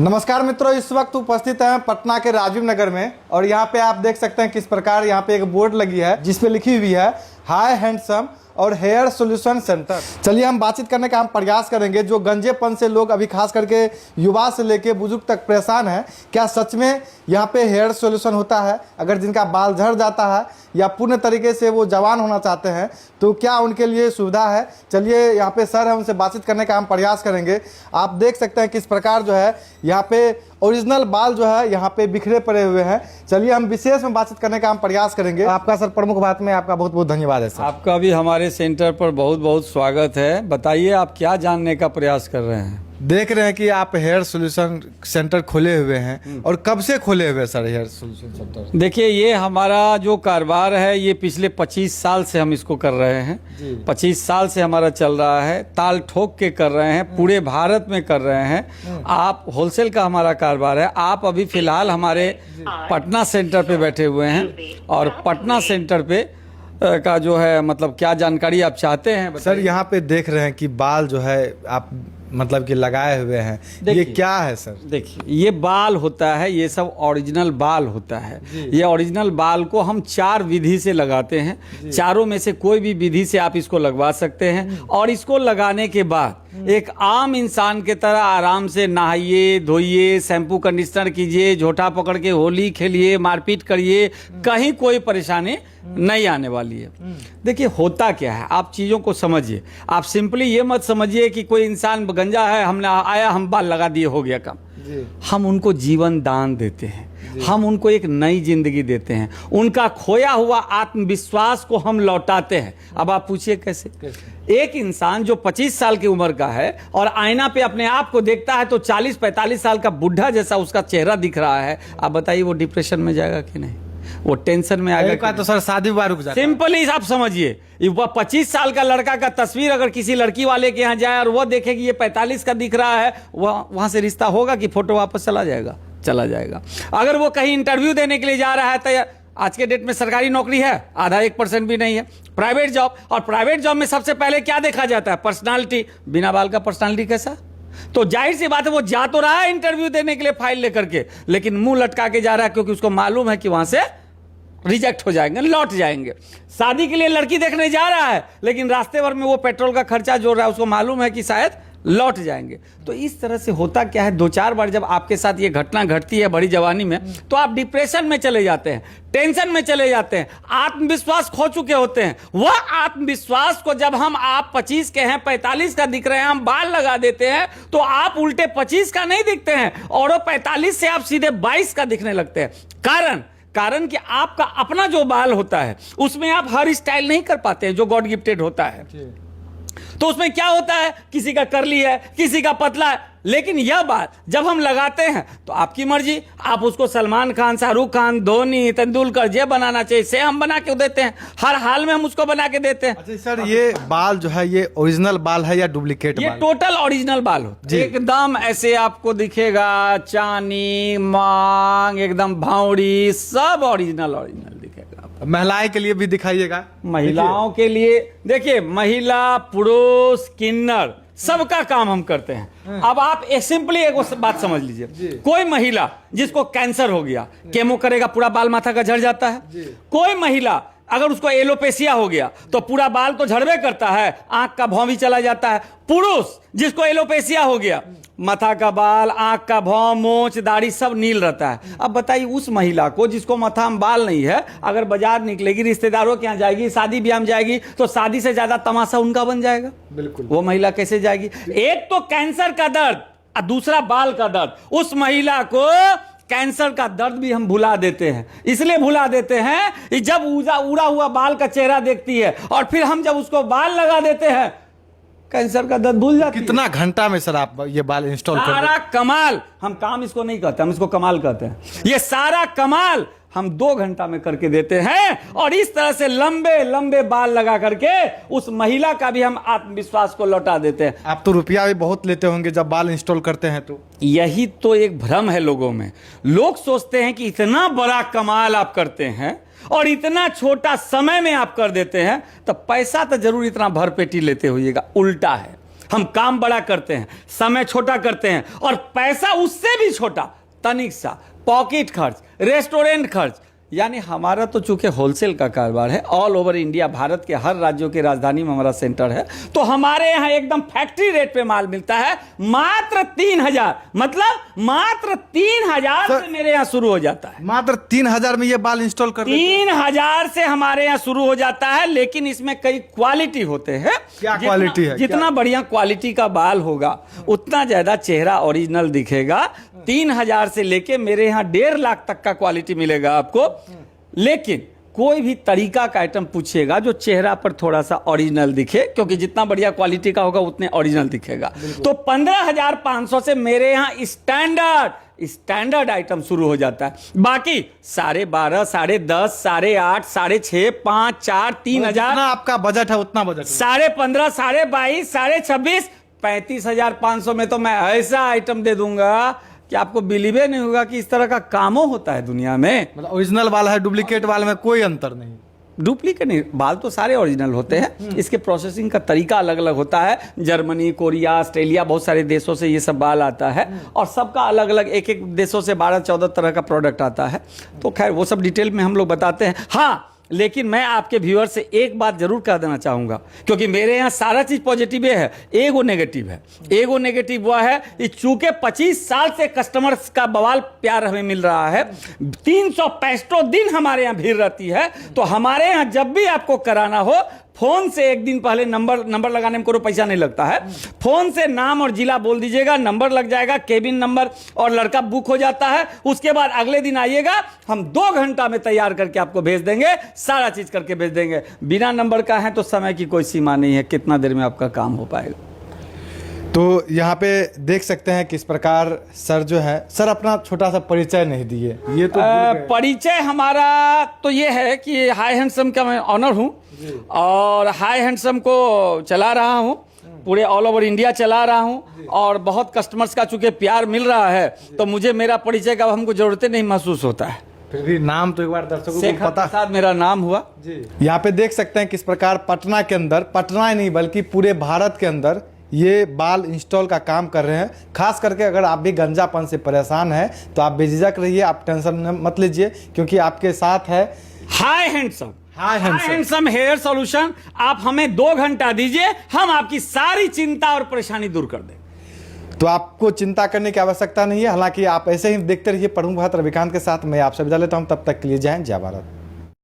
नमस्कार मित्रों, इस वक्त उपस्थित हैं पटना के राजीव नगर में और यहाँ पे आप देख सकते हैं किस प्रकार यहाँ पे एक बोर्ड लगी है जिसपे लिखी हुई है हाई हैंडसम और हेयर सॉल्यूशन सेंटर। चलिए हम बातचीत करने का हम प्रयास करेंगे। जो गंजेपन से लोग अभी खास करके युवा से लेके बुजुर्ग तक परेशान है, क्या सच में यहाँ पे हेयर सॉल्यूशन होता है? अगर जिनका बाल झड़ जाता है या पूर्ण तरीके से वो जवान होना चाहते हैं तो क्या उनके लिए सुविधा है? चलिए यहाँ पे सर है, उनसे बातचीत करने का हम प्रयास करेंगे। आप देख सकते हैं किस प्रकार जो है यहाँ पे ओरिजिनल बाल जो है यहाँ पे बिखरे पड़े हुए हैं। चलिए हम विशेष में बातचीत करने का हम प्रयास करेंगे। आपका सर प्रमुख बात में आपका बहुत बहुत धन्यवाद है सर। आपका भी हमारे सेंटर पर बहुत बहुत स्वागत है। बताइए आप क्या जानने का प्रयास कर रहे हैं? देख रहे हैं कि आप हेयर सॉल्यूशन सेंटर खोले हुए हैं और कब से खोले हुए सर हेयर सॉल्यूशन सेंटर? देखिए, ये हमारा जो कारोबार है ये पिछले 25 साल से हम इसको कर रहे हैं। 25 साल से हमारा चल रहा है, ताल ठोक के कर रहे हैं, पूरे भारत में कर रहे हैं। आप होलसेल का हमारा कारोबार है। आप अभी फिलहाल हमारे पटना सेंटर पे बैठे हुए हैं और पटना सेंटर पे का जो है मतलब क्या जानकारी आप चाहते हैं? सर यहाँ पे देख रहे हैं कि बाल जो है आप मतलब कि लगाए हुए हैं, ये क्या है सर? देखिए, ये बाल होता है, ये सब ओरिजिनल बाल होता है। ये ओरिजिनल बाल को हम 4 विधि से लगाते हैं। चारों में से कोई भी विधि से आप इसको लगवा सकते हैं और इसको लगाने के बाद एक आम इंसान के तरह आराम से नहाइए, धोइए, शैम्पू कंडीशनर कीजिए, झोटा पकड़ के होली खेलिए, मारपीट करिए, कहीं कोई परेशानी नहीं आने वाली है। देखिए होता क्या है, आप चीज़ों को समझिए। आप सिंपली ये मत समझिए कि कोई इंसान गंजा है, हमने आया हम बाल लगा दिए हो गया काम। हम उनको जीवन दान देते हैं, हम उनको एक नई जिंदगी देते हैं, उनका खोया हुआ आत्मविश्वास को हम लौटाते हैं। अब आप पूछिए कैसे? एक इंसान जो 25 साल की उम्र का है और आईना पे अपने आप को देखता है तो 40-45 साल का बुढ़ा जैसा उसका चेहरा दिख रहा है। आप बताइए वो डिप्रेशन में जाएगा कि नहीं? वो टेंशन में आएगा? तो सर शादी विवाह रुक जाता है। सिंपली आप समझिए, वह 25 साल का लड़का का तस्वीर अगर किसी लड़की वाले के यहाँ जाए और वह देखे कि ये 45 का दिख रहा है, वहां से रिश्ता होगा कि फोटो वापस चला जाएगा? चला जाएगा। अगर वो कहीं इंटरव्यू देने के लिए जा रहा है तो आज के डेट में सरकारी नौकरी है, आधा 1% भी नहीं है। प्राइवेट जॉब, और प्राइवेट जॉब में सबसे पहले क्या देखा जाता है? पर्सनालिटी। बिना बाल का पर्सनालिटी कैसा? तो जाहिर सी बात है वो जा तो रहा है इंटरव्यू देने के लिए फाइल लेकर के, लेकिन मुंह लटका के जा रहा है क्योंकि उसको मालूम है कि वहां से रिजेक्ट हो जाएंगे, लौट जाएंगे। शादी के लिए लड़की देखने जा रहा है लेकिन रास्ते भर में वो पेट्रोल का खर्चा जोड़ रहा है, उसको मालूम है कि शायद लौट जाएंगे। तो इस तरह से होता क्या है, 2-4 बार जब आपके साथ ये घटना घटती है बड़ी जवानी में तो आप डिप्रेशन में चले जाते हैं, टेंशन में चले जाते हैं, आत्मविश्वास खो चुके होते हैं। वह आत्मविश्वास को जब आप 25 के हैं, 45 का दिख रहे हैं, हम बाल लगा देते हैं तो आप उल्टे 25 का नहीं दिखते हैं और वो 45 से आप सीधे 22 का दिखने लगते हैं। कारण कि आपका अपना जो बाल होता है उसमें आप हर स्टाइल नहीं कर पाते हैं जो गॉड गिफ्टेड होता है। तो उसमें क्या होता है, किसी का कर्ली है, किसी का पतला है। लेकिन यह बात जब हम लगाते हैं तो आपकी मर्जी, आप उसको सलमान खान, शाहरुख खान, धोनी, तेंदुलकर ये बनाना चाहिए से हम बना के देते हैं। हर हाल में हम उसको बना के देते हैं। अच्छा सर, ये बाल जो है ये ओरिजिनल बाल है या डुप्लीकेट? ये टोटल ओरिजिनल बाल हो, एकदम ऐसे आपको दिखेगा, चानी, मांग, एकदम भावड़ी, सब ओरिजिनल दिखेगा। महिलाएं के लिए भी दिखाइएगा। महिलाओं के लिए देखिए, महिला, पुरुष, किन्नर सबका काम हम करते हैं। अब आप सिंपली एक बात समझ लीजिए, कोई महिला जिसको कैंसर हो गया, केमो करेगा, पूरा बाल माथा का झड़ जाता है। कोई महिला अगर उसको एलोपेशिया हो गया तो पूरा बाल तो झड़बे करता है, आंख का भौं भी चला जाता है। पुरुष जिसको एलोपेशिया हो गया, माथा का बाल, आंख का भौं, मोछ, दाढ़ी सब नील रहता है। अब बताइए उस महिला को जिसको माथा में बाल नहीं है, अगर बाजार निकलेगी, रिश्तेदारों के यहाँ जाएगी, शादी ब्याह में जाएगी तो शादी से ज्यादा तमाशा उनका बन जाएगा। बिल्कुल। वो महिला कैसे जाएगी? एक तो कैंसर का दर्द और दूसरा बाल का दर्द। उस महिला को कैंसर का दर्द भी हम भुला देते हैं। इसलिए भुला देते हैं कि जब उड़ा हुआ बाल का चेहरा देखती है और फिर हम जब उसको बाल लगा देते हैं कैंसर का दर्द भूल जाती है। कितना घंटा में सर आप ये बाल इंस्टॉल करते हैं? सारा कमाल, हम काम इसको नहीं कहते, हम इसको कमाल कहते हैं। ये सारा कमाल हम 2 घंटा में करके देते हैं और इस तरह से लंबे लंबे बाल लगा करके उस महिला का भी हम आत्मविश्वास को लौटा देते हैं। आप तो रुपया भी बहुत लेते होंगे जब बाल इंस्टॉल करते हैं तो? यही तो एक भ्रम है लोगों में। लोग सोचते हैं कि इतना बड़ा कमाल आप करते हैं और इतना छोटा समय में आप कर देते हैं तो पैसा तो जरूर इतना भरपेटी लेते होइएगा। उल्टा है। हम काम बड़ा करते हैं, समय छोटा करते हैं, और पैसा उससे भी छोटा, तनिक सा पॉकेट खर्च, रेस्टोरेंट खर्च। यानी हमारा तो चूंकि होलसेल का कारोबार है, ऑल ओवर इंडिया, भारत के हर राज्यों के राजधानी में हमारा सेंटर है, तो हमारे यहाँ एकदम फैक्ट्री रेट पे माल मिलता है, मात्र 3,000, मतलब मात्र 3,000 से मेरे यहाँ शुरू हो जाता है। मात्र 3,000 में ये बाल इंस्टॉल कर 3,000 से हमारे यहाँ शुरू हो जाता है, लेकिन इसमें कई क्वालिटी होते हैं। क्या क्वालिटी है? जितना बढ़िया क्वालिटी का बाल होगा उतना ज्यादा चेहरा ओरिजिनल दिखेगा। 3,000 से लेके मेरे यहाँ 1.5 लाख तक का क्वालिटी मिलेगा आपको। लेकिन कोई भी तरीका का आइटम पूछिएगा जो चेहरा पर थोड़ा सा ओरिजिनल दिखे, क्योंकि जितना बढ़िया क्वालिटी का होगा उतने ओरिजिनल दिखेगा। तो 15,500 से मेरे यहाँ स्टैंडर्ड आइटम शुरू हो जाता है। बाकी 12,500, 10,500, 8,500, 6,500, 5,000, 4,000, 3,000, आपका बजट है उतना बजट 15,500, 22,500, 26,500, 35,500 में तो मैं ऐसा आइटम दे दूंगा कि आपको बिलीवे नहीं होगा कि इस तरह का कामों होता है दुनिया में। मतलब ओरिजिनल वाला है, डुप्लीकेट वाले में कोई अंतर नहीं। डुप्लीकेट नहीं, बाल तो सारे ओरिजिनल होते हैं, इसके प्रोसेसिंग का तरीका अलग अलग होता है। जर्मनी, कोरिया, ऑस्ट्रेलिया, बहुत सारे देशों से ये सब बाल आता है, और सबका अलग अलग, एक एक देशों से 12-14 तरह का प्रोडक्ट आता है। तो खैर वो सब डिटेल में हम लोग बताते हैं। हाँ, लेकिन मैं आपके व्यूअर से एक बात जरूर कह देना चाहूंगा, क्योंकि मेरे यहाँ सारा चीज पॉजिटिव है, एगो नेगेटिव है। एगो नेगेटिव वह है कि चूंकि 25 साल से कस्टमर्स का बवाल प्यार हमें मिल रहा है, 365 दिन हमारे यहाँ भीड़ रहती है, तो हमारे यहाँ जब भी आपको कराना हो, फोन से एक दिन पहले नंबर लगाने में कोई पैसा नहीं लगता है। फोन से नाम और जिला बोल दीजिएगा, नंबर लग जाएगा, केबिन नंबर, और लड़का बुक हो जाता है। उसके बाद अगले दिन आइएगा, हम 2 घंटा में तैयार करके आपको भेज देंगे, सारा चीज करके भेज देंगे। बिना नंबर का है तो समय की कोई सीमा नहीं है, कितना देर में आपका काम हो पाएगा। तो यहाँ पे देख सकते हैं किस प्रकार सर जो है, सर अपना छोटा सा परिचय नहीं दिए। ये तो परिचय हमारा तो ये है कि हाई हैंडसम का मैं ऑनर हूँ, और हाई हैंडसम को चला रहा हूँ, पूरे ऑल ओवर इंडिया चला रहा हूँ, और बहुत कस्टमर्स का चूंकि प्यार मिल रहा है, तो मुझे मेरा परिचय का हमको जरूरत नहीं महसूस होता है। फिर भी नाम तो एक बार दर्शकों को पता, साथ मेरा नाम हुआ जी। यहाँ पे देख सकते हैं किस प्रकार पटना के अंदर, पटना ही नहीं बल्कि पूरे भारत के अंदर ये बाल इंस्टॉल का काम कर रहे हैं। खास करके अगर आप भी गंजापन से परेशान हैं तो आप बेझिझक रहिए, आप टेंशन मत लीजिए, क्योंकि आपके साथ है हाई हैंडसम हेयर सॉल्यूशन। आप हमें 2 घंटा दीजिए, हम आपकी सारी चिंता और परेशानी दूर कर दें। तो आपको चिंता करने की आवश्यकता नहीं है। हालांकि आप ऐसे ही देखते रहिए प्रमुख भक्त रविकांत के साथ। मैं आपसे विदा लेता हूं, तब तक के लिए जय हिंद, जय भारत।